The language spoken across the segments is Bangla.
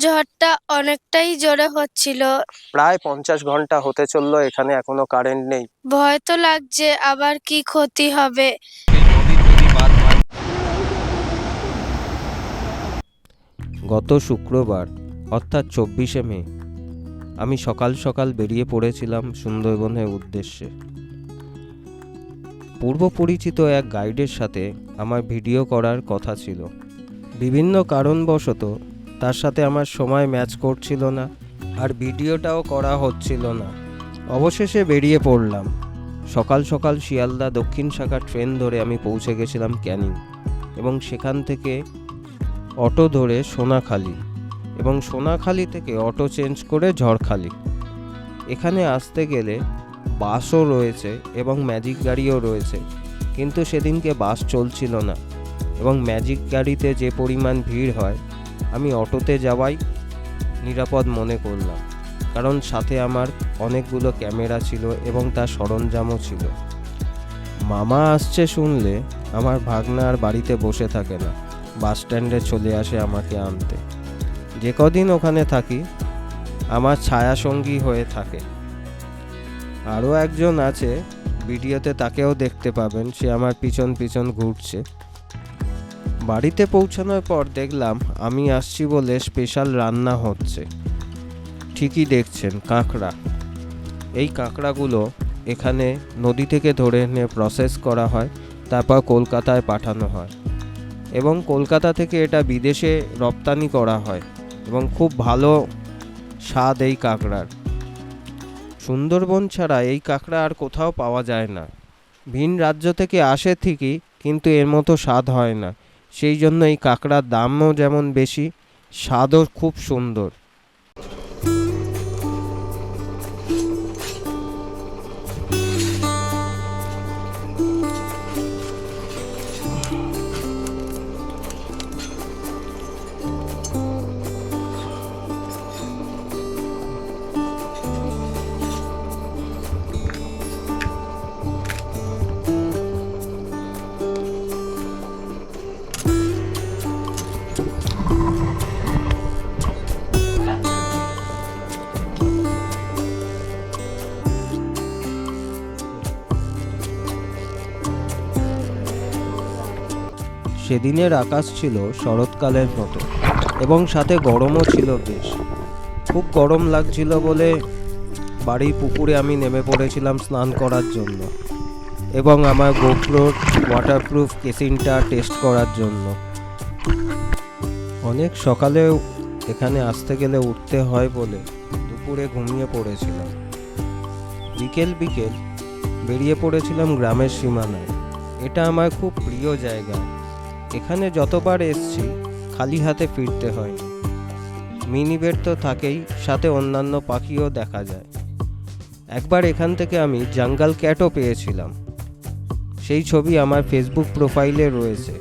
ঝড়টা অনেকটাই জোরে হচ্ছিল। প্রায় 50 ঘন্টা হতে চললো, এখানে এখনো কারেন্ট নেই। ভয় তো লাগছে, আবার কি ক্ষতি হবে। গত শুক্রবার অর্থাৎ 24শে মে আমি সকাল সকাল বেরিয়ে পড়েছিলাম সুন্দরবনের উদ্দেশ্যে। পূর্ব পরিচিত এক গাইডের সাথে আমার ভিডিও করার কথা ছিল। বিভিন্ন কারণবশত তার সাথে আমার সময় ম্যাচ করছিল না, আর ভিডিওটাও করা হচ্ছিল না। অবশেষে বেরিয়ে পড়লাম। সকাল সকাল শিয়ালদা দক্ষিণ শাখার ট্রেন ধরে আমি পৌঁছে গেছিলাম ক্যানিং, এবং সেখান থেকে অটো ধরে সোনাখালি, এবং সোনাখালি থেকে অটো চেঞ্জ করে ঝড়খালি। এখানে আসতে গেলে বাসও রয়েছে এবং ম্যাজিক গাড়িও রয়েছে, কিন্তু সেদিনকে বাস চলছিল না, এবং ম্যাজিক গাড়িতে যে পরিমাণ ভিড় হয় আমি অটোতে যাওয়াই নিরাপদ মনে করলাম, কারণ সাথে আমার অনেকগুলো ক্যামেরা ছিল এবং তার সরঞ্জামও ছিল। মামা আসছে শুনলে আমার ভাগনা আর বাড়িতে বসে থাকে না, বাস স্ট্যান্ডে চলে আসে আমাকে আনতে। যে কদিন ওখানে থাকি আমার ছায়াসঙ্গী হয়ে থাকে। আরও একজন আছে, ভিডিওতে তাকেও দেখতে পাবেন, সে আমার পিছন পিছন ঘুরছে। বাড়িতে পৌঁছানোর পর দেখলাম আমি আসছি বলে স্পেশাল রান্না হচ্ছে। ঠিকই দেখছেন, কাঁকড়া। এই কাঁকড়াগুলো এখানে নদী থেকে ধরে এনে প্রসেস করা হয়, তারপর কলকাতায় পাঠানো হয়, এবং কলকাতা থেকে এটা বিদেশে রপ্তানি করা হয়, এবং খুব ভালো স্বাদ এই কাঁকড়ার। সুন্দরবন ছাড়া এই কাঁকড়া আর কোথাও পাওয়া যায় না। ভিন রাজ্য থেকে আসে ঠিকই, কিন্তু এর মতো স্বাদ হয় না। সেই জন্য এই কাঁকড়ার দামও যেমন বেশি, স্বাদও খুব সুন্দর। সেদিনের আকাশ ছিল শরৎকালের মতো, এবং সাথে গরমও ছিল বেশ। খুব গরম লাগছিল বলে বাড়ির পুকুরে আমি নেমে পড়েছিলাম স্নান করার জন্য, এবং আমার গোপ্রোর ওয়াটারপ্রুফ কেসিনটা টেস্ট করার জন্য। অনেক সকালেও এখানে আসতে গেলে উঠতে হয় বলে দুপুরে ঘুমিয়ে পড়েছিলাম। বিকেল বিকেল বেরিয়ে পড়েছিলাম গ্রামের সীমানায়। এটা আমার খুব প্রিয় জায়গা। এখানে যতবার এসছি খালি হাতে ফিরতে হয়নি। মিনিবেট তো থাকেই, সাথে অন্যান্য পাখিও দেখা যায়। একবার এখান থেকে আমি জঙ্গল ক্যাটও পেয়েছিলাম, সেই ছবি আমার ফেসবুক প্রোফাইলে রয়েছে।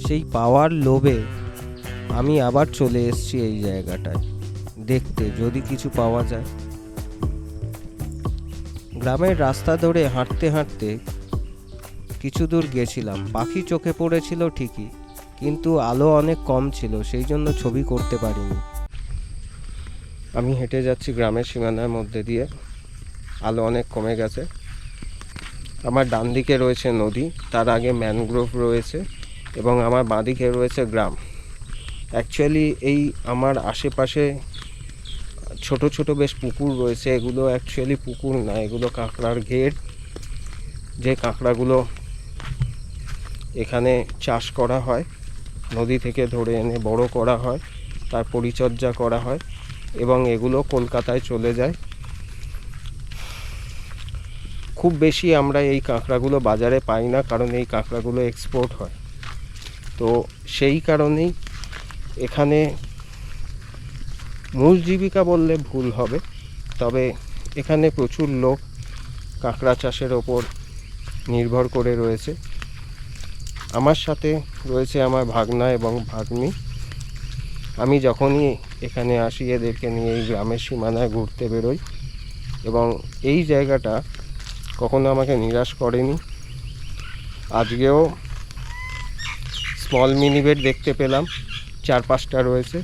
সেই পাওয়ার লোভে আমি আবার চলে এসেছি এই জায়গাটায় দেখতে, যদি কিছু পাওয়া যায়। গ্রামের রাস্তা ধরে হাঁটতে হাঁটতে কিছু দূর গেছিলাম। পাখি চোখে পড়েছিল ঠিকই, কিন্তু আলো অনেক কম ছিল, সেই জন্য ছবি করতে পারিনি। আমি হেঁটে যাচ্ছি গ্রামের সীমানার মধ্যে দিয়ে। আলো অনেক কমে গেছে। আমার ডান দিকে রয়েছে নদী, তার আগে ম্যানগ্রোভ রয়েছে, এবং আমার বাঁ দিকে রয়েছে গ্রাম। অ্যাকচুয়ালি এই আমার আশেপাশে ছোট ছোট বেশ পুকুর রয়েছে। এগুলো অ্যাকচুয়ালি পুকুর না, এগুলো কাঁকড়ার ঘের। যে কাঁকড়াগুলো এখানে চাষ করা হয়, নদী থেকে ধরে এনে বড় করা হয়, তার পরিচর্যা করা হয়, এবং এগুলো কলকাতায় চলে যায়। খুব বেশি আমরা এই কাঁকড়াগুলো বাজারে পাই না, কারণ এই কাঁকড়াগুলো এক্সপোর্ট হয়। তো সেই কারণেই এখানে মূল জীবিকা বললে ভুল হবে, তবে এখানে প্রচুর লোক কাঁকড়া চাষের ওপর নির্ভর করে রয়েছে। আমার সাথে রয়েছে আমার ভাগনা এবং ভাগ্নি। আমি যখনই এখানে আসি এদেরকে নিয়ে এই গ্রামের সীমানায় ঘুরতে বেরোই, এবং এই জায়গাটা কখনো আমাকে নিরাশ করেনি। আজকেও স্মল মিনিবেট দেখতে পেলাম, 4-5টা রয়েছে,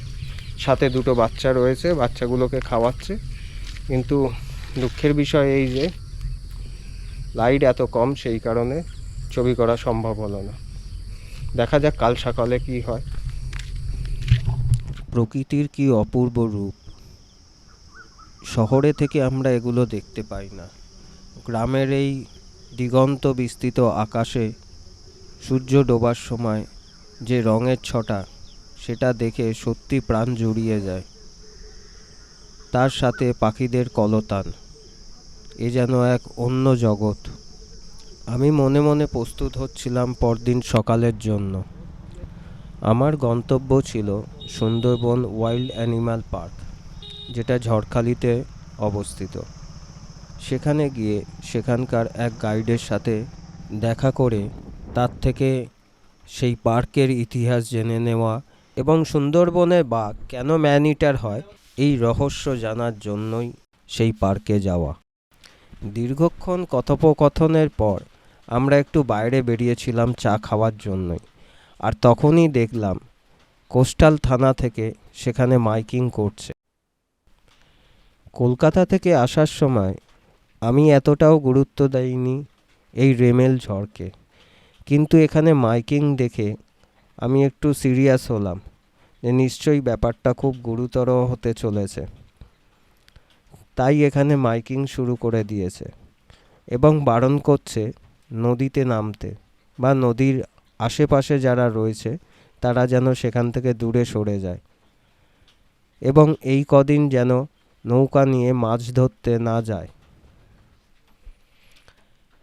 সাথে দুটো বাচ্চা রয়েছে, বাচ্চাগুলোকে খাওয়াচ্ছে। কিন্তু দুঃখের বিষয় এই যে লাইট এত কম, সেই কারণে ছবি করা সম্ভব হলো না। দেখা যাক কাল সকালে কি হয়। প্রকৃতির কি অপূর্ব রূপ! শহরে থেকে আমরা এগুলো দেখতে পাই না। গ্রামের এই দিগন্ত বিস্তৃত আকাশে সূর্য ডোবার সময় যে রঙের ছটা, সেটা দেখে সত্যি প্রাণ জুড়িয়ে যায়। তার সাথে পাখিদের কলতান, এ যেন এক অন্য জগৎ। আমি মনে মনে প্রস্তুত হচ্ছিলাম পরদিন সকালের জন্য। আমার গন্তব্য ছিল সুন্দরবন ওয়াইল্ড অ্যানিম্যাল পার্ক, যেটা ঝড়খালিতে অবস্থিত। সেখানে গিয়ে সেখানকার এক গাইডের সাথে দেখা করে তার থেকে সেই পার্কের ইতিহাস জেনে নেওয়া এবং সুন্দরবনের বাঘ কেন ম্যান ইটার হয় এই রহস্য জানার জন্যই সেই পার্কে যাওয়া। দীর্ঘক্ষণ কথোপকথনের পর আমরা একটু বাইরে বেরিয়েছিলাম চা খাওয়ার জন্যই। আর তখনই দেখলাম কোস্টাল থানা থেকে সেখানে মাইকিং করছে। কলকাতা থেকে আসার সময় আমি এতটাও গুরুত্ব দেইনি এই রেমেল ঝড়কে, কিন্তু এখানে মাইকিং দেখে আমি একটু সিরিয়াস হলাম যে নিশ্চয়ই ব্যাপারটা খুব গুরুতর হতে চলেছে। তাই এখানে মাইকিং শুরু করে দিয়েছে এবং বারণ করছে নদীতে নামতে, বা নদীর আশেপাশে যারা রয়েছে তারা যেন সেখান থেকে দূরে সরে যায়, এবং এই কদিন যেন নৌকা নিয়ে মাছ ধরতে না যায়।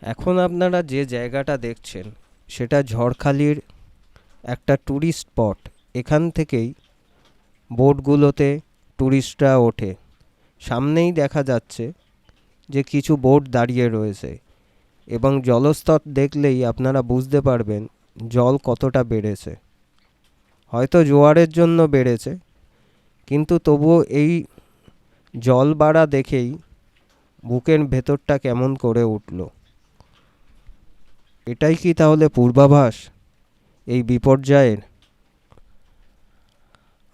এখন আপনারা যে জায়গাটা দেখছেন সেটা ঝড়খালির একটা ট্যুরিস্ট স্পট। এখান থেকেই বোটগুলোতে ট্যুরিস্টরা ওঠে। সামনেই দেখা যাচ্ছে যে কিছু বোট দাঁড়িয়ে রয়েছে, এবং জলস্তর দেখলেই আপনারা বুঝতে পারবেন জল কতটা বেড়েছে। হয়তো জোয়ারের জন্য বেড়েছে, কিন্তু তবুও এই জল বাড়া দেখেই বুকের ভেতরটা কেমন করে উঠল। এটাই কি তাহলে পূর্বাভাস এই বিপর্যয়ের?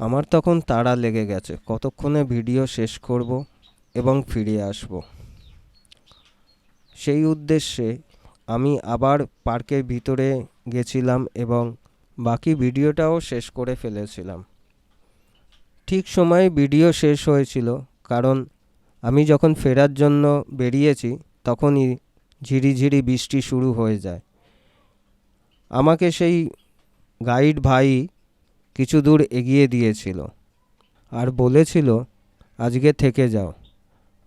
আমার তখন তাড়া লেগে গেছে কতক্ষণে ভিডিও শেষ করব এবং ফিরে আসব। সেই উদ্দেশ্যে আমি আবার পার্কের ভিতরে গেছিলাম এবং বাকি ভিডিওটাও শেষ করে ফেলেছিলাম। ঠিক সময়ে ভিডিও শেষ হয়েছিল, কারণ আমি যখন ফেরার জন্য বেরিয়েছি তখনই ঝিরিঝিরি বৃষ্টি শুরু হয়ে যায়। আমাকে সেই গাইড ভাই কিছু দূর এগিয়ে দিয়েছিল আর বলেছিল আজকে থেকে যাও।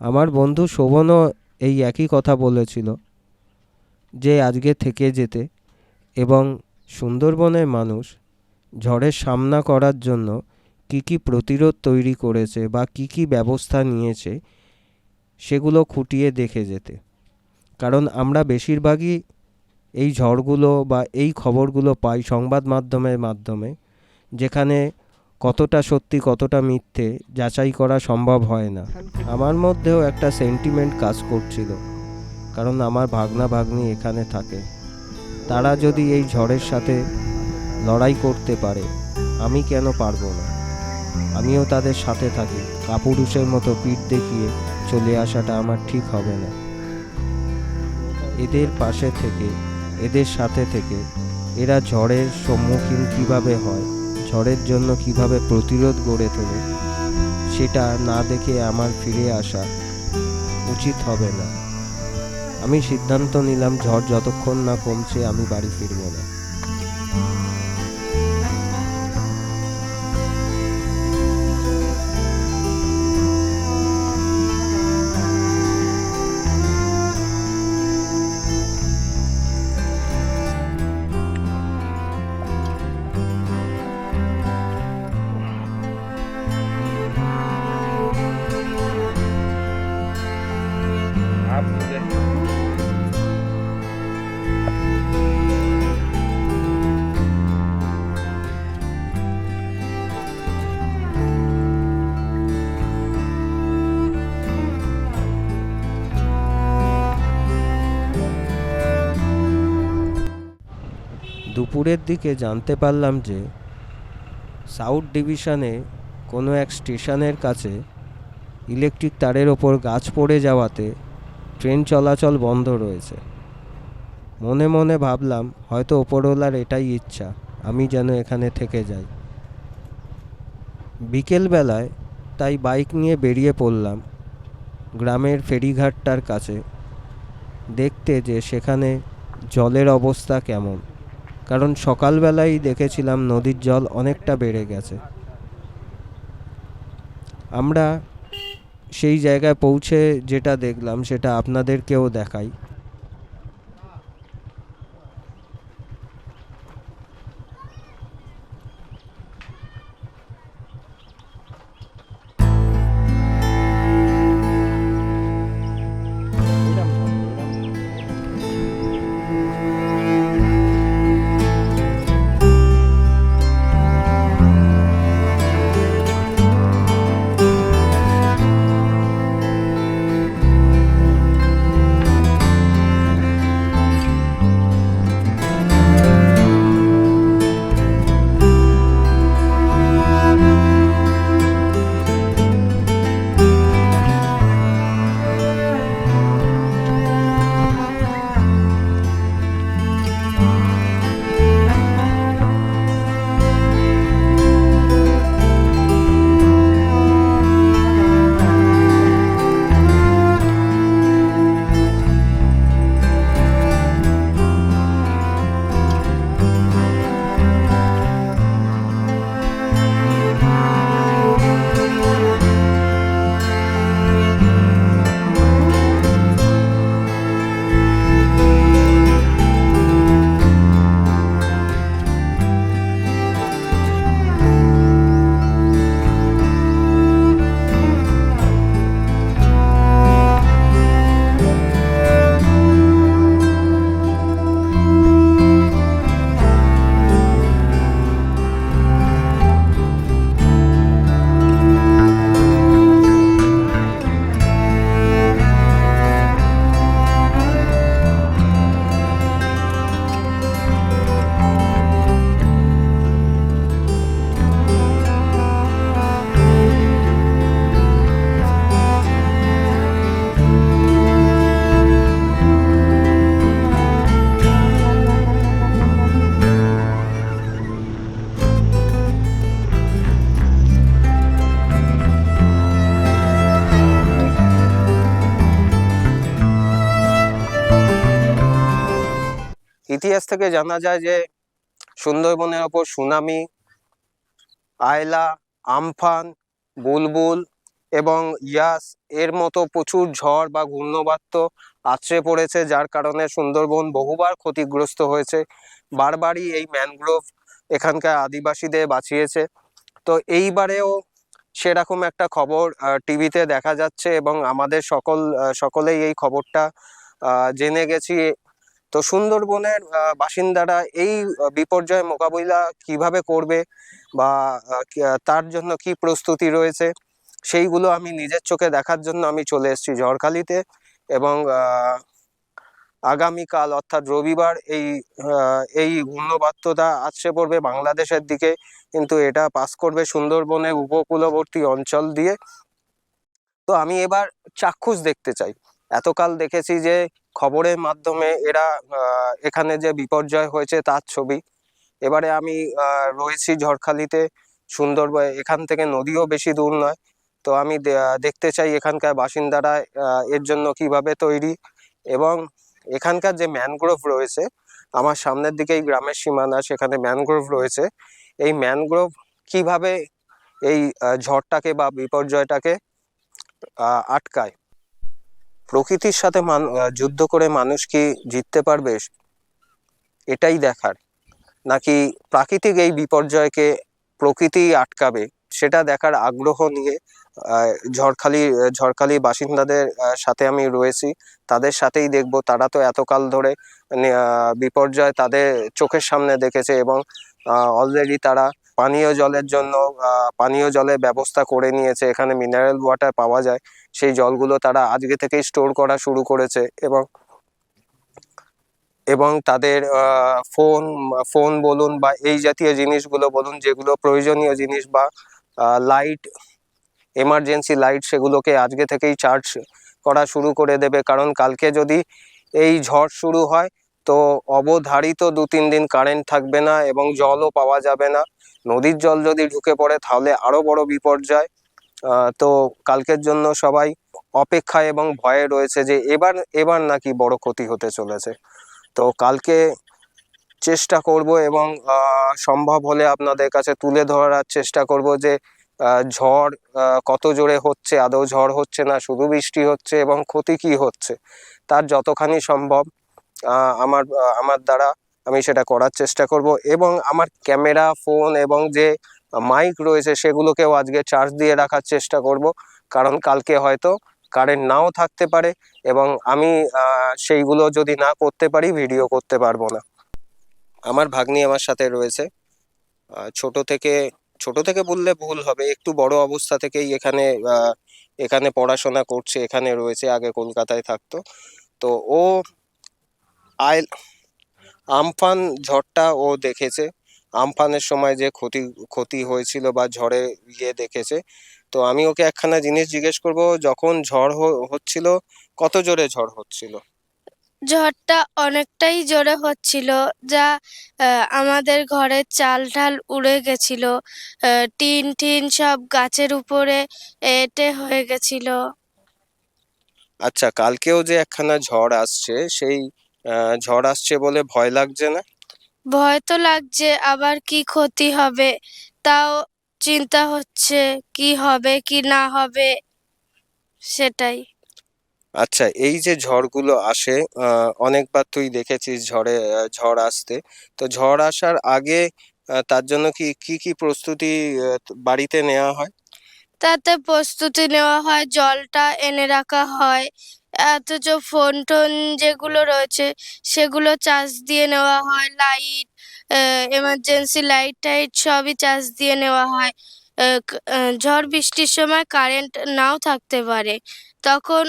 আমার বন্ধু শোভনও এই একই কথা বলেছিল যে আজকে থেকে যেতে, এবং সুন্দরবনের মানুষ ঝড়ের সামনা করার জন্য কি কি প্রতিরোধ তৈরি করেছে বা কি কি ব্যবস্থা নিয়েছে সেগুলো খুঁটিয়ে দেখে যেতে। কারণ আমরা বেশিরভাগই এই ঝড়গুলো বা এই খবরগুলো পাই সংবাদ মাধ্যমের মাধ্যমে, যেখানে কতটা সত্যি কতটা মিথ্যে যাচাই করা সম্ভব হয় না। আমার মধ্যেও একটা সেন্টিমেন্ট কাজ করছিল, কারণ আমার ভাগনা ভাগ্নি এখানে থাকে। তারা যদি এই ঝড়ের সাথে লড়াই করতে পারে, আমি কেন পারবো না? আমিও তাদের সাথে থাকি। কাপুরুষের মতো পিঠ দেখিয়ে চলে আসাটা আমার ঠিক হবে না। এদের পাশে থেকে, এদের সাথে থেকে এরা ঝড়ের সম্মুখীন কিভাবে হয়, ঝড়ের জন্য কিভাবে প্রতিরোধ গড়ে তোলে, সেটা না দেখে আমার ফিরে আসা উচিত হবে না। আমি সিদ্ধান্ত নিলাম ঝড় যতক্ষণ না কমছে আমি বাড়ি ফিরব না। দুপুরের দিকে জানতে পারলাম যে সাউথ ডিভিশনে কোনো এক স্টেশনের কাছে ইলেকট্রিক তারের ওপর গাছ পড়ে যাওয়াতে ট্রেন চলাচল বন্ধ রয়েছে। মনে মনে ভাবলাম হয়তো ওপরওয়ালার এটাই ইচ্ছা, আমি যেন এখানে থেকে যাই। বিকেলবেলায় তাই বাইক নিয়ে বেরিয়ে পড়লাম গ্রামের ফেরিঘাটটার কাছে, দেখতে যে সেখানে জলের অবস্থা কেমন, কারণ সকালবেলাই দেখেছিলাম নদীর জল অনেকটা বেড়ে গেছে। আমরা সেই জায়গায় পৌঁছে যেটা দেখলাম সেটা আপনাদেরকেও দেখাই। ইতিহাস থেকে জানা যায় যে সুন্দরবনের ওপর সুনামি, আয়লা, আমফান, বুলবুল এবং ইয়াস এর মতো প্রচুর ঝড় বা ঘূর্ণবাত্য আছড়ে পড়েছে, যার কারণে সুন্দরবন বহুবার ক্ষতিগ্রস্ত হয়েছে। বারবারই এই ম্যানগ্রোভ এখানকার আদিবাসীদের বাঁচিয়েছে। তো এইবারেও সেরকম একটা খবর টিভিতে দেখা যাচ্ছে এবং আমাদের সকলেই এই খবরটা জেনে গেছি। তো সুন্দরবনের বাসিন্দারা এই বিপর্যয় মোকাবিলা কিভাবে করবে বা তার জন্য কি প্রস্তুতি রয়েছে সেইগুলো আমি নিজের চোখে দেখার জন্য আমি চলে এসেছি ঝড়খালিতে। এবং আগামীকাল অর্থাৎ রবিবার এই ঘূর্ণবাত্যটা আছড়ে পড়বে বাংলাদেশের দিকে, কিন্তু এটা পাস করবে সুন্দরবনের উপকূলবর্তী অঞ্চল দিয়ে। তো আমি এবার চাক্ষুষ দেখতে চাই। এতকাল দেখেছি যে খবরের মাধ্যমে এরা এখানে যে বিপর্যয় হয়েছে তার ছবি। এবারে আমি রয়েছি ঝড়খালিতে, সুন্দরবন, এখান থেকে নদীও বেশি দূর নয়। তো আমি দেখতে চাই এখানকার বাসিন্দারা এর জন্য কিভাবে তৈরি, এবং এখানকার যে ম্যানগ্রোভ রয়েছে, আমার সামনের দিকেই গ্রামের সীমানা, সেখানে ম্যানগ্রোভ রয়েছে। এই ম্যানগ্রোভ কিভাবে এই ঝড়টাকে বা বিপর্যয়টাকে আটকায়। প্রকৃতির সাথে যুদ্ধ করে মানুষ কি জিততে পারবে এটাই দেখার, নাকি প্রাকৃতিক এই বিপর্যয়কে প্রকৃতি আটকাবে সেটা দেখার আগ্রহ নিয়ে ঝড়খালি বাসিন্দাদের সাথে আমি রয়েছি। তাদের সাথেই দেখব, তারা তো এতকাল ধরে বিপর্যয় তাদের চোখের সামনে দেখেছে এবং অলরেডি তারা পানীয় জলের জন্য পানীয় জলের ব্যবস্থা করে নিয়েছে। এখানে মিনারেল ওয়াটার পাওয়া যায়, সেই জলগুলো তারা আজকে থেকেই স্টোর করা শুরু করেছে। এবং তাদের ফোন বলুন বা এই জাতীয় জিনিসগুলো বলুন, যেগুলো প্রয়োজনীয় জিনিস বা লাইট, এমার্জেন্সি লাইট সেগুলোকে আজকে থেকেই চার্জ করা শুরু করে দেবে, কারণ কালকে যদি এই ঝড় শুরু হয় তো অবধারিত 2-3 দিন কারেন্ট থাকবে না এবং জলও পাওয়া যাবে না। নদীর জল যদি ঢুকে পড়ে তাহলে আরো বড় বিপর্যয়। তো কালকের জন্য সবাই অপেক্ষায় এবং ভয়ে রয়েছে যে এবার নাকি বড় ক্ষতি হতে চলেছে। তো কালকে চেষ্টা করব এবং সম্ভব হলে আপনাদের কাছে তুলে ধরার চেষ্টা করব যে ঝড় কত জোরে হচ্ছে, আদৌ ঝড় হচ্ছে না শুধু বৃষ্টি হচ্ছে, এবং ক্ষতি কি হচ্ছে তার যতখানি সম্ভব আমার দ্বারা আমি সেটা করার চেষ্টা করব। এবং আমার ক্যামেরা, ফোন এবং যে মাইক রয়েছে সেগুলোকেও আজকে চার্জ দিয়ে রাখার চেষ্টা করব, কারণ কালকে হয়তো কারেন্ট নাও থাকতে পারে এবং আমি সেইগুলো যদি না করতে পারি ভিডিও করতে পারবো না। আমার ভাগ্নি আমার সাথে রয়েছে। ছোট থেকে বললে ভুল হবে, একটু বড় অবস্থা থেকেই এখানে পড়াশোনা করছে, এখানে রয়েছে, আগে কলকাতায় থাকতো। তো ও আমফান ঝড়টা ও দেখেছে, আমফানের সময় যে ক্ষতি হয়েছিল বা ঝড়ে দেখেছে। তো আমি ওকে একখানা জিনিস জিজ্ঞেস করব, যখন ঝড় হচ্ছিল কত জোরে ঝড় হচ্ছিল? ঝড়টা অনেকটাই জোরে হচ্ছিল, যা আমাদের ঘরের চাল ঢাল উড়ে গেছিল। টিন ঠিন সব গাছের উপরে এঁটে হয়ে গেছিল। আচ্ছা, কালকেও যে একখানা ঝড় আসছে, সেই ঝড় আসছে বলে ভয় লাগছে না? ভয় তো লাগছে, আবার কি ক্ষতি হবে তাও চিন্তা হচ্ছে, কি হবে কি না হবে সেটাই। আচ্ছা, এই যে ঝড়গুলো আসে, অনেকবার তুই দেখেছিস ঝড় আসতে, তো ঝড় আসার আগে তার জন্য কি প্রস্তুতি বাড়িতে নেওয়া হয়? তাতে প্রস্তুতি নেওয়া হয়, জলটা এনে রাখা হয়, অথচ ফোন টোন যেগুলো রয়েছে সেগুলো চার্জ দিয়ে নেওয়া হয়, লাইট, এমার্জেন্সি লাইট টাইট সবই চার্জ দিয়ে নেওয়া হয়। ঝড় বৃষ্টির সময় কারেন্ট নাও থাকতে পারে, তখন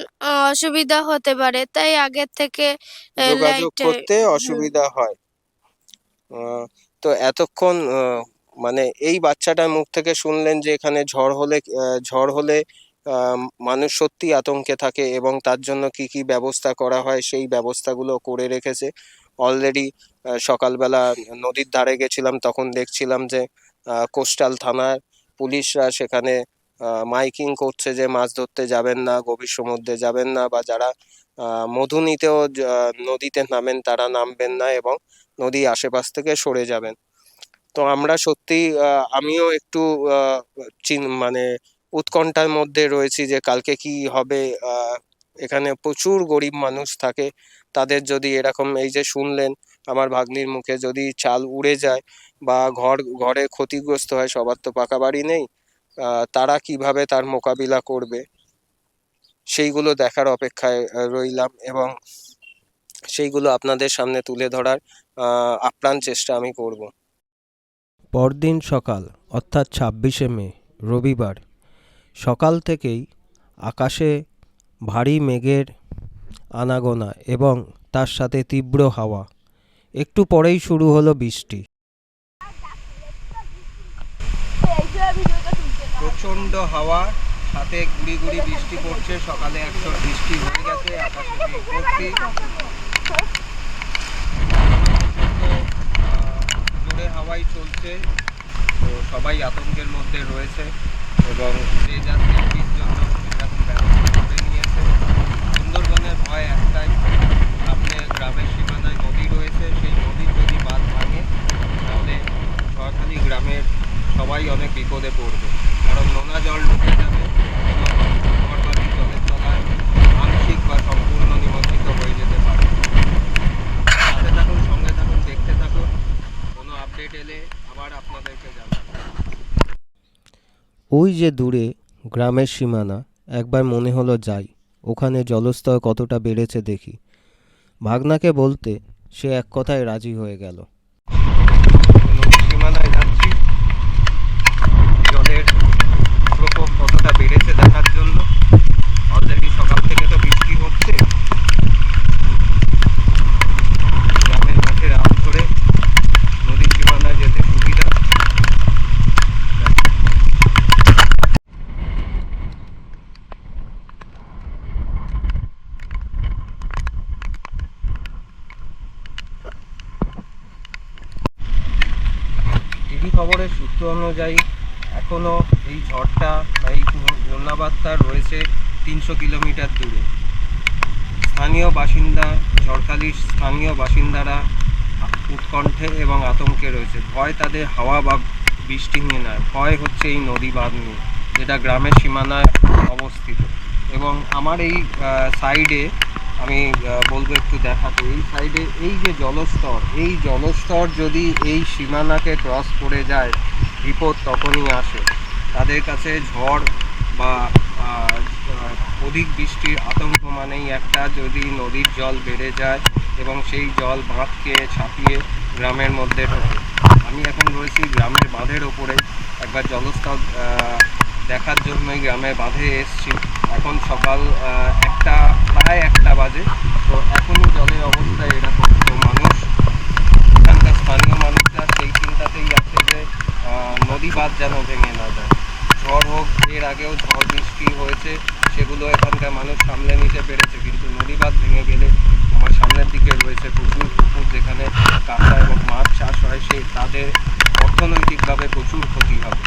অসুবিধা হতে পারে, তাই আগের থেকে যোগাযোগ লাইট। করতে অসুবিধা হয়। তো এতক্ষণ মানে এই বাচ্চাটার মুখ থেকে শুনলেন যে এখানে ঝড় হলে মানুষ সত্যি আতঙ্কে থাকে এবং তার জন্য কি ব্যবস্থা করা হয় সেই ব্যবস্থাগুলো করে রেখেছে অলরেডি। সকালবেলা নদীর ধারে গেছিলাম, তখন দেখছিলাম যে কোস্টাল থানার পুলিশরা সেখানে মাইকিং করছে যে মাছ ধরতে যাবেন না, গভীর সমুদ্রে যাবেন না, বা যারা মধু নিতেও নদীতে নামেন তারা নামবেন না এবং নদী আশেপাশ থেকে সরে যাবেন। তো আমরা সত্যি আমিও একটু মানে উৎকণ্ঠার মধ্যে রয়েছি যে কালকে কি হবে। এখানে প্রচুর গরিব মানুষ থাকে, তাদের যদি এরকম, এই যে শুনলেন আমার ভাগ্নির মুখে, যদি চাল উড়ে যায় বা ঘরে ক্ষতিগ্রস্ত হয়, সবার তো পাকা বাড়ি নেই, তারা কিভাবে তার মোকাবিলা করবে সেইগুলো দেখার অপেক্ষায় রইলাম এবং সেইগুলো আপনাদের সামনে তুলে ধরার আপ্রাণ চেষ্টা আমি করব। পরদিন সকাল অর্থাৎ 26শে মে রবিবার সকাল থেকেই আকাশে ভারী মেঘের আনাগোনা এবং তার সাথে তীব্র হাওয়া। একটু পরেই শুরু হলো বৃষ্টি। প্রচন্ড হাওয়া, সাথে গুড়ি গুড়ি বৃষ্টি পড়ছে। সকালে একশো বৃষ্টি হয়ে গেছে, আকাশে মেঘ ভর্তি, জোরে হাওয়াই চলছে। তো সবাই আতঙ্কের মধ্যে রয়েছে এবং যে যার সেফটির জন্য এরকম ব্যবস্থা করে নিয়েছে। সুন্দরবনের ভয় একটাই, সামনে গ্রামের সীমানায় নদী রয়েছে, সেই নদীর যদি বাঁধ ভাঙে তাহলে ঝড়খালি গ্রামের সবাই অনেক বিপদে পড়বে, কারণ নোনা জল ঢুকে যাবে এবং ঘরবাড়ি জলের তলায় আংশিক বা সম্পূর্ণ নিমজ্জিত হয়ে যেতে পারে। সাথে থাকুন, সঙ্গে থাকুন, দেখতে থাকুন, কোনো আপডেট এলে আবার আপনাদেরকে জানাবো। ওই যে দূরে গ্রামের সীমানা, একবার মনে হলো যাই, ওখানে জলস্তর কতটা বেড়েছে দেখি। ভাগনাকে বলতে সে এক কথায় রাজি হয়ে গেল। নদীর সীমানায় যাচ্ছি, জলের প্রকোপ কতটা বেড়েছে দেখার জন্য। অলরেডি সকাল থেকে তো বৃষ্টি হচ্ছে, গ্রামের মাঠের আল ধরে নদীর সীমানায় যেতে সুবিধা। অনুযায়ী এখনও এই ঝড়টা বা এই ঘূর্ণাবার্তা রয়েছে 300 কিলোমিটার দূরে। স্থানীয় বাসিন্দা, ঝড়খালির স্থানীয় বাসিন্দারা উৎকণ্ঠে এবং আতঙ্কে রয়েছে। ভয় তাদের হাওয়া বা বৃষ্টি নিয়ে নয়, ভয় হচ্ছে এই নদী বাঁধ নিয়ে, যেটা গ্রামের সীমানায় অবস্থিত। এবং আমার এই সাইডে আমি বলবো একটু দেখাতে, এই সাইডে এই যে জলস্তর, এই জলস্তর যদি এই সীমানাকে ক্রস করে যায়, বিপদ তখনই আসে। তাদের কাছে ঝড় বা অধিক বৃষ্টির আতঙ্ক মানেই একটা, যদি নদীর জল বেড়ে যায় এবং সেই জল বাঁধকে ছাপিয়ে গ্রামের মধ্যে ঢোকে। আমি এখন রয়েছি গ্রামের বাঁধের ওপরে, একবার জলস্তর দেখার জন্যই গ্রামের বাঁধে এসছি। এখন সকাল প্রায় একটা বাজে। তো এখনই জলের অবস্থা এরকম। তো মানুষ, এখানকার স্থানীয় মানুষরা সেই চিন্তাতেই আছে যে নদী বাঁধ যেন ভেঙে না যায়। ঝড় হোক, এর আগেও ঝড় বৃষ্টি হয়েছে, সেগুলো এখানকার মানুষ সামলে নিতে পেরেছে, কিন্তু নদী বাঁধ ভেঙে গেলে আমার সামনের দিকে রয়েছে প্রচুর পুকুর, যেখানে কাঁচা এবং মাছ চাষ হয়, তাদের অর্থনৈতিকভাবে প্রচুর ক্ষতি হবে।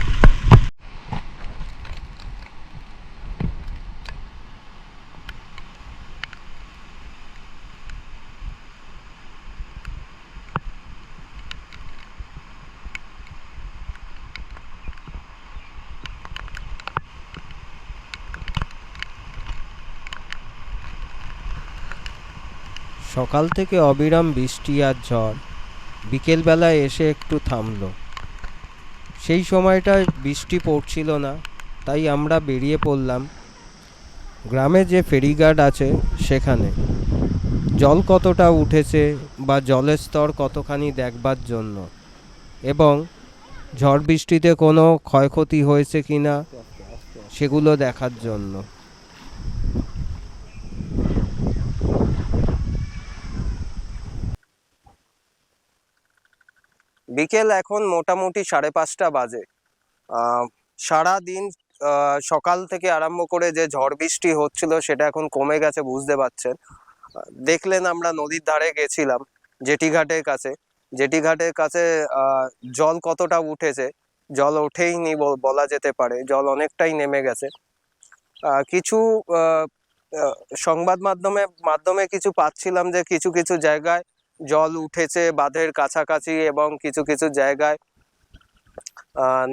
সকাল থেকে অবিরাম বৃষ্টি আর ঝড়, বিকেলবেলায় এসে একটু থামলো। সেই সময়টায় বৃষ্টি পড়ছিল না, তাই আমরা বেরিয়ে পড়লাম গ্রামে যে ফেরিঘাট আছে সেখানে। জল কতটা উঠেছে বা জলের স্তর কতখানি দেখবার জন্য, এবং ঝড় বৃষ্টিতে কোনো ক্ষয়ক্ষতি হয়েছে কিনা সেগুলো দেখার জন্য। বিকেল এখন মোটামুটি 5:30 বাজে। সারাদিন সকাল থেকে আরম্ভ করে যে ঝড় বৃষ্টি হচ্ছিল সেটা এখন কমে গেছে, বুঝতে পারছেন। দেখলেন আমরা নদীর ধারে গেছিলাম, জেটিঘাটের কাছে। জেটিঘাটের কাছে জল কতটা উঠেছে, জল ওঠেইনি বলা যেতে পারে, জল অনেকটাই নেমে গেছে। কিছু আহ, আহ, সংবাদ মাধ্যমে কিছু পাচ্ছিলাম যে কিছু কিছু জায়গায় জল উঠেছে বাঁধের কাছাকাছি, এবং কিছু কিছু জায়গায়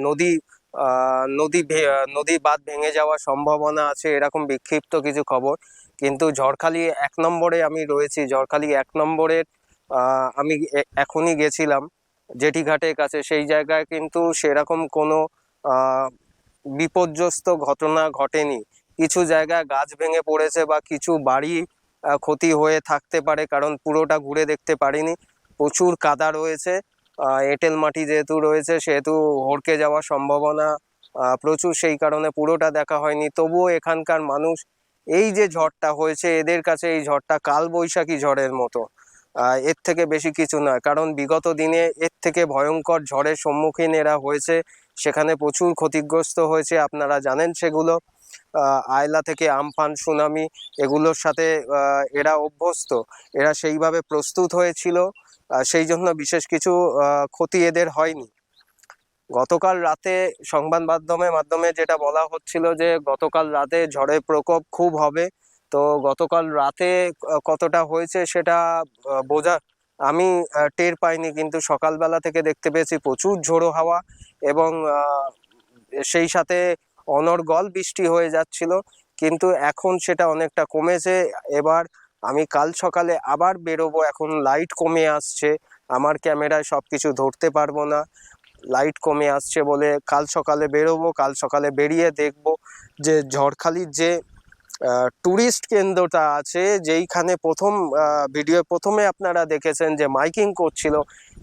নদী নদী বাঁধ ভেঙে যাওয়ার সম্ভাবনা আছে, এরকম বিক্ষিপ্ত কিছু খবর। কিন্তু ঝড়খালি 1 নম্বরে আমি রয়েছি, ঝড়খালি 1 নম্বরের আমি এখনই গেছিলাম জেটিঘাটের কাছে। সেই জায়গায় কিন্তু সেরকম কোনো বিপর্যস্ত ঘটনা ঘটেনি। কিছু জায়গায় গাছ ভেঙে পড়েছে বা কিছু বাড়ি ক্ষতি হয়ে থাকতে পারে, কারণ পুরোটা ঘুরে দেখতে পারিনি। প্রচুর কাদা রয়েছে, এঁটেল মাটি যেহেতু রয়েছে সেহেতু হড়কে যাওয়ার সম্ভাবনা প্রচুর, সেই কারণে পুরোটা দেখা হয়নি। তবুও এখানকার মানুষ, এই যে ঝড়টা হয়েছে, এদের কাছে এই ঝড়টা কালবৈশাখী ঝড়ের মতো, এর থেকে বেশি কিছু নয়। কারণ বিগত দিনে এর থেকে ভয়ঙ্কর ঝড়ের সম্মুখীন এরা হয়েছে, সেখানে প্রচুর ক্ষতিগ্রস্ত হয়েছে, আপনারা জানেন সেগুলো। আয়লা থেকে আমফান, সুনামি, এগুলোর সাথে এরা অভ্যস্ত, এরা সেইভাবে প্রস্তুত হয়েছিল, সেই জন্য বিশেষ কিছু ক্ষতি এদের হয়নি। গতকাল রাতে সংবাদ মাধ্যমে যেটা বলা হচ্ছিল যে গতকাল রাতে ঝড়ের প্রকোপ খুব হবে। তো গতকাল রাতে কতটা হয়েছে সেটা আমি টের পাইনি, কিন্তু সকালবেলা থেকে দেখতে পেয়েছি প্রচুর ঝোড়ো হাওয়া, এবং সেই সাথে অনর্গল বৃষ্টি হয়ে যাচ্ছিল। কিন্তু এখন সেটা অনেকটা কমেছে। এবার আমি কাল সকালে আবার বেরোবো, এখন লাইট কমে আসছে, আমার ক্যামেরায় সব কিছু ধরতে পারবো না, লাইট কমে আসছে বলে কাল সকালে বেরোবো। কাল সকালে বেরিয়ে দেখব যে ঝড়খালির যে টুরিস্ট কেন্দ্রটা আছে, যেইখানে ভিডিও প্রথমে আপনারা দেখেছেন যে মাইকিং করছিল,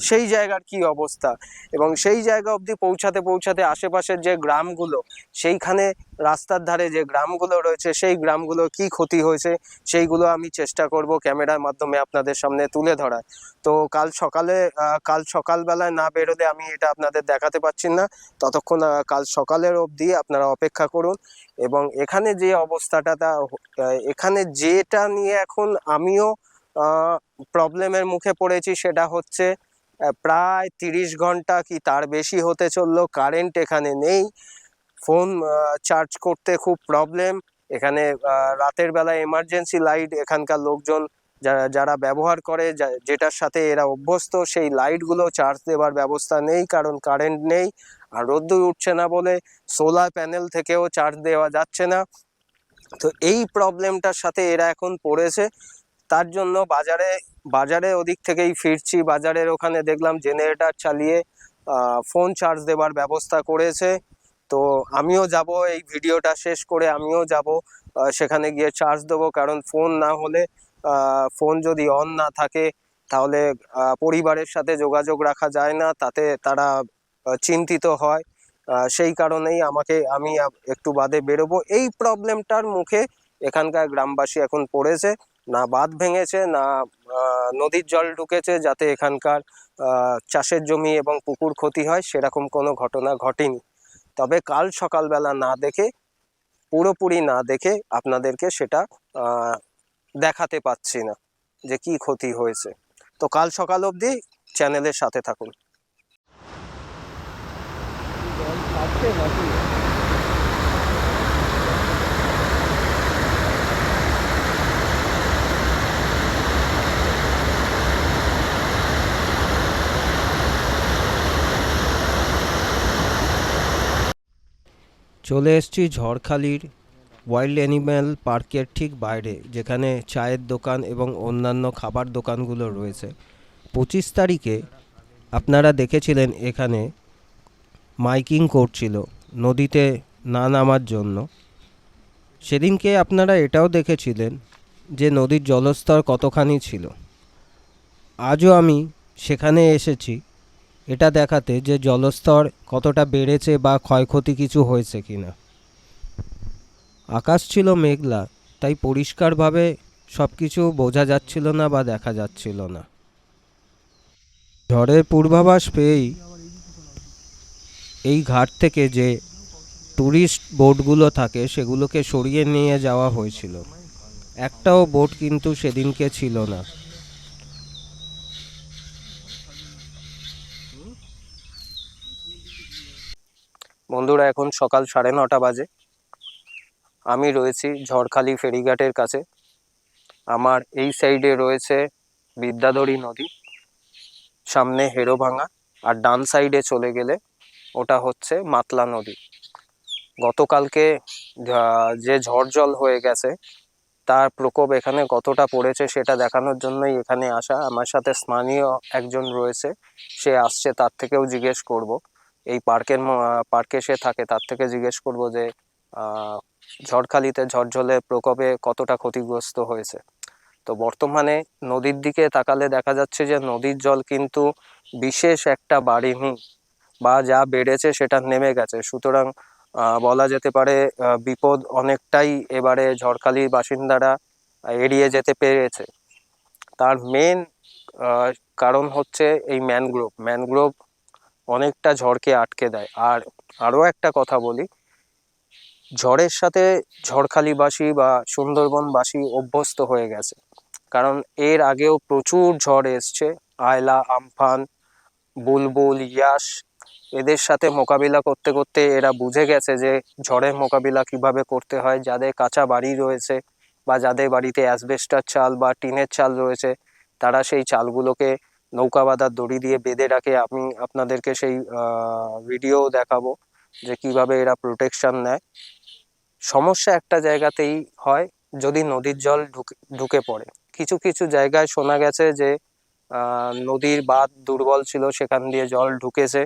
সেই জায়গার কি অবস্থা, এবং সেই জায়গা অবধি পৌঁছাতে আশেপাশের যে গ্রামগুলো, সেইখানে রাস্তার ধারে যে গ্রামগুলো রয়েছে সেই গ্রামগুলোর কি ক্ষতি হয়েছে সেইগুলো আমি চেষ্টা করব ক্যামেরার মাধ্যমে আপনাদের সামনে তুলে ধরার। তো কাল সকালবেলায় না বেরোলে আমি এটা আপনাদের দেখাতে পারছি না। ততক্ষণ কাল সকালের অবধি আপনারা অপেক্ষা করুন। এবং এখানে যে অবস্থাটা, এখানে যেটা নিয়ে এখন আমিও প্রবলেমের মুখে পড়েছি, সেটা হচ্ছে প্রায় 30 ঘন্টা কি তার বেশি হতে চললো কারেন্ট এখানে নেই। ফোন চার্জ করতে খুব প্রবলেম এখানে। রাতের বেলা এমার্জেন্সি লাইট এখানকার লোকজন যারা যারা ব্যবহার করে, যেটার সাথে এরা অভ্যস্ত, সেই লাইটগুলো চার্জ দেওয়ার ব্যবস্থা নেই, কারণ কারেন্ট নেই। আর রোদ্দুর উঠছে না বলে সোলার প্যানেল থেকেও চার্জ দেওয়া যাচ্ছে না। তো এই প্রবলেমটার সাথে এরা এখন পড়েছে। তার জন্য বাজারে ওদিক থেকেই ফিরছি, বাজারের ওখানে দেখলাম জেনারেটর চালিয়ে ফোন চার্জ দেওয়ার ব্যবস্থা করেছে। তো আমিও যাব, এই ভিডিওটা শেষ করে আমিও যাব সেখানে গিয়ে চার্জ দেবো, কারণ ফোন না হলে, ফোন যদি অন না থাকে তাহলে পরিবারের সাথে যোগাযোগ রাখা যায় না, তাতে তারা চিন্তিত হয়। সেই কারণেই আমি একটু বাদে বেরোবো। এই প্রবলেমটার মুখে এখানকার গ্রামবাসী এখন পড়েছে। না বাঁধ ভেঙেছে, না নদীর জল ঢুকেছে যাতে এখানকার চাষের জমি এবং পুকুর ক্ষতি হয়, সেরকম কোনো ঘটনা ঘটেনি। তবে কাল সকালবেলা পুরোপুরি না দেখে আপনাদেরকে সেটা দেখাতে পাচ্ছি না যে কি ক্ষতি হয়েছে। তো কাল সকাল অবধি চ্যানেলের সাথে থাকুন। চলে এসেছি ঝড়খালির ওয়াইল্ড অ্যানিম্যাল পার্কের ঠিক বাইরে, যেখানে চায়ের দোকান এবং অন্যান্য খাবার দোকানগুলো রয়েছে। 25 তারিখে আপনারা দেখেছিলেন এখানে মাইকিং করছিল নদীতে না নামার জন্য। সেদিনকে আপনারা এটাও দেখেছিলেন যে নদীর জলস্তর কতখানি ছিল। আজও আমি সেখানে এসেছি এটা দেখাতে যে জলস্তর কতটা বেড়েছে বা ক্ষয়ক্ষতি কিছু হয়েছে কিনা। আকাশ ছিল মেঘলা, তাই পরিষ্কারভাবে সব কিছু বোঝা যাচ্ছিল না বা দেখা যাচ্ছিল না। ঝড়ের পূর্বাভাস পেয়েই এই ঘাট থেকে যে ট্যুরিস্ট বোটগুলো থাকে সেগুলোকে সরিয়ে নিয়ে যাওয়া হয়েছিল। একটাও বোট কিন্তু সেদিনকে ছিল না। বন্ধুরা, এখন সকাল 9:30 বাজে। আমি রয়েছি ঝড়খালি ফেরিঘাটের কাছে। আমার এই সাইডে রয়েছে বিদ্যাধরী নদী, সামনে হেরোভাঙা, আর ডান সাইডে চলে গেলে ওটা হচ্ছে মাতলা নদী। গতকালকে যে ঝড় জল হয়ে গেছে তার প্রকোপ এখানে কতটা পড়েছে সেটা দেখানোর জন্যই এখানে আসা। আমার সাথে স্থানীয় একজন রয়েছে, সে আসছে, তার থেকেও জিজ্ঞেস করব, এই পার্কে সে থাকে, তার থেকে জিজ্ঞেস করব যে ঝড়খালিতে ঝড় জলের প্রকোপে কতটা ক্ষতিগ্রস্ত হয়েছে। তো বর্তমানে নদীর দিকে তাকালে দেখা যাচ্ছে যে নদীর জল কিন্তু বিশেষ একটা বাড়েনি, বা যা বেড়েছে সেটা নেমে গেছে। সুতরাং বলা যেতে পারে বিপদ অনেকটাই এবারে ঝড়খালির বাসিন্দারা এড়িয়ে যেতে পেরেছে। তার মেন কারণ হচ্ছে এই ম্যানগ্রোভ অনেকটা ঝড়কে আটকে দেয়। আর আরও একটা কথা বলি, ঝড়ের সাথে ঝড়খালিবাসী বা সুন্দরবনবাসী অভ্যস্ত হয়ে গেছে, কারণ এর আগেও প্রচুর ঝড় এসছে। আয়লা, আমফান, বুলবুল, ইয়াস, এদের সাথে মোকাবিলা করতে করতে এরা বুঝে গেছে যে ঝড়ের মোকাবিলা কিভাবে করতে হয়। যাদের কাঁচা বাড়ি রয়েছে বা যাদের বাড়িতে অ্যাসবেস্টার চাল বা টিনের চাল রয়েছে, তারা সেই চালগুলোকে নৌকা বাঁধার দড়ি দিয়ে বেঁধে রাখে। আমি আপনাদেরকে সেই ভিডিও দেখাবো যে কিভাবে এরা প্রোটেকশন নেয়। সমস্যা একটা জায়গাতেই হয়, যদি নদীর জল ঢুকে পড়ে। কিছু কিছু জায়গায় শোনা গেছে যে নদীর বাঁধ দুর্বল ছিল, সেখান দিয়ে জল ঢুকেছে।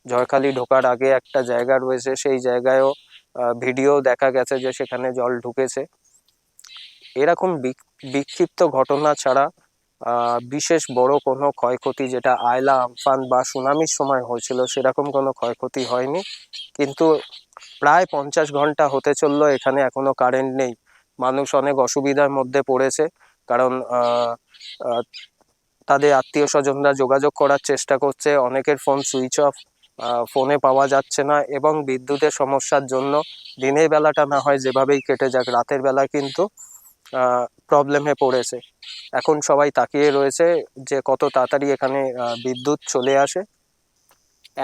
ঝড়খালি ঢোকার আগে একটা জায়গা রয়েছে, সেই জায়গায়ও ভিডিও দেখা গেছে যে সেখানে জল ঢুকেছে। এরকম বিক্ষিপ্ত ঘটনা ছাড়া বিশেষ বড় কোনো ক্ষয়ক্ষতি, যেটা আয়লা, আমফান বা সুনামির সময় হয়েছিল, সেরকম কোনো ক্ষয়ক্ষতি হয়নি। কিন্তু প্রায় 50 ঘন্টা হতে চললো এখানে এখনো কারেন্ট নেই। মানুষ অনেক অসুবিধার মধ্যে পড়েছে, কারণ তাদের আত্মীয় স্বজনরা যোগাযোগ করার চেষ্টা করছে, অনেকের ফোন সুইচ অফ, ফোনে পাওয়া যাচ্ছে না। এবং বিদ্যুতের সমস্যার জন্য দিনের বেলাটা না হয় যেভাবেই কেটে যাক, রাতের বেলা কিন্তু প্রবলেমে পড়েছে। এখন সবাই তাকিয়ে রয়েছে যে কত তাড়াতাড়ি এখানে বিদ্যুৎ চলে আসে।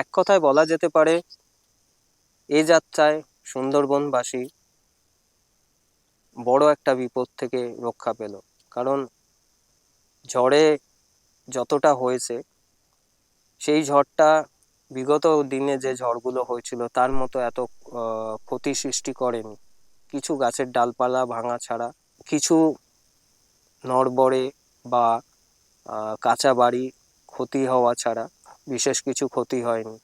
এক কথায় বলা যেতে পারে এই যাত্রায় সুন্দরবনবাসী বড় একটা বিপদ থেকে রক্ষা পেল। কারণ ঝড়ে যতটা হয়েছে, সেই ঝড়টা বিগত দিনে যে ঝড়গুলো হয়েছিল তার মতো এত ক্ষতি সৃষ্টি করেনি। কিছু গাছের ডালপালা ভাঙা ছাড়া, কিছু নড়বড়ে বা কাঁচা বাড়ি ক্ষতি হওয়া ছাড়া বিশেষ কিছু ক্ষতি হয়নি।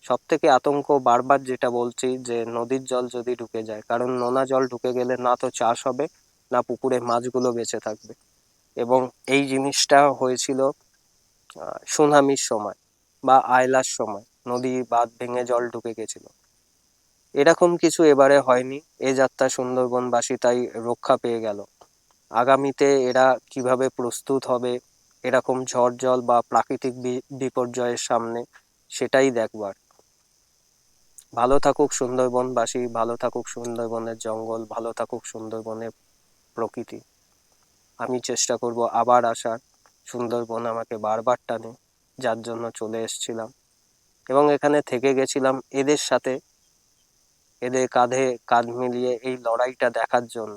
সব থেকে আতঙ্ক বারবার যেটা বলছি, যে নদীর জল যদি ঢুকে যায়, কারণ নোনা জল ঢুকে গেলে না তো চাষ হবে, না পুকুরে মাছগুলো বেঁচে থাকবে। এবং এই জিনিসটা হয়েছিল সুনামির সময় বা আয়লার সময়, নদী বাঁধ ভেঙে জল ঢুকে গেছিল। এরকম কিছু এবারে হয়নি। এ যাত্রা সুন্দরবনবাসী তাই রক্ষা পেয়ে গেল। আগামীতে এরা কিভাবে প্রস্তুত হবে এরকম ঝড় জল বা প্রাকৃতিক বিপর্যয়ের সামনে, সেটাই দেখবার। ভালো থাকুক সুন্দরবনবাসী, ভালো থাকুক সুন্দরবনের জঙ্গল, ভালো থাকুক সুন্দরবনের প্রকৃতি। আমি চেষ্টা করব আবার আসার। সুন্দরবন আমাকে বারবার টানে, যার জন্য চলে এসেছিলাম এবং এখানে থেকে গেছিলাম এদের সাথে, এদের কাঁধে কাঁধ মিলিয়ে এই লড়াইটা দেখার জন্য।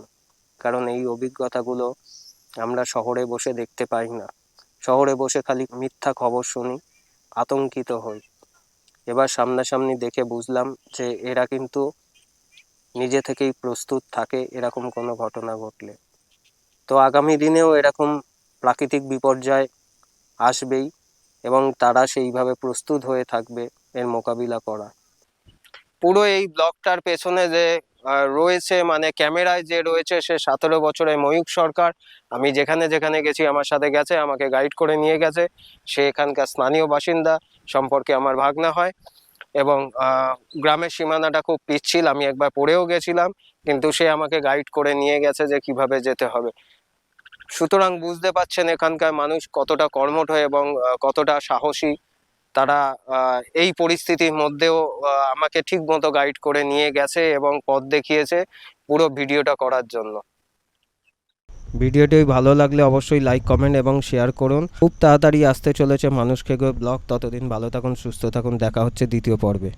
কারণ এই অভিজ্ঞতাগুলো আমরা শহরে বসে দেখতে পাই না। শহরে বসে খালি মিথ্যা খবর শুনি, আতঙ্কিত হই। এবার সামনাসামনি দেখে বুঝলাম যে এরা কিন্তু নিজে থেকেই প্রস্তুত থাকে এরকম কোনো ঘটনা ঘটলে। তো আগামী দিনেও এরকম প্রাকৃতিক বিপর্যয় আসবেই এবং তারা সেইভাবে প্রস্তুত হয়ে থাকবে এর মোকাবিলা করা। পুরো এই ব্লগটার পেছনে যে রয়েছে, মানে ক্যামেরায় যে রয়েছে, সে 17 বছরের ময়ূক সরকার। আমি যেখানে যেখানে গেছি আমার সাথে গেছে, আমাকে গাইড করে নিয়ে গেছে। সে এখানকার স্থানীয় বাসিন্দা, সম্পর্কে আমার ভাগনা হয়। এবং গ্রামের সীমানাটা খুব পিচ্ছিল, আমি একবার পড়েও গেছিলাম, কিন্তু সে আমাকে গাইড করে নিয়ে গেছে যে কিভাবে যেতে হবে। সুতরাং বুঝতে পারছেন এখানকার মানুষ কতটা কর্মঠ এবং কতটা সাহসী। তারা এই পরিস্থিতির মধ্যেও আমাকে ঠিক মতো গাইড করে নিয়ে গেছে এবং পথ দেখিয়েছে পুরো ভিডিওটা করার জন্য। ভিডিওটি ভালো লাগলে অবশ্যই লাইক কমেন্ট এবং শেয়ার করুন। খুব তাড়াতাড়ি আসতে চলেছে মানুষ খেকো ব্লগ। ততদিন ভালো থাকুন, সুস্থ থাকুন। দেখা হচ্ছে দ্বিতীয় পর্বে।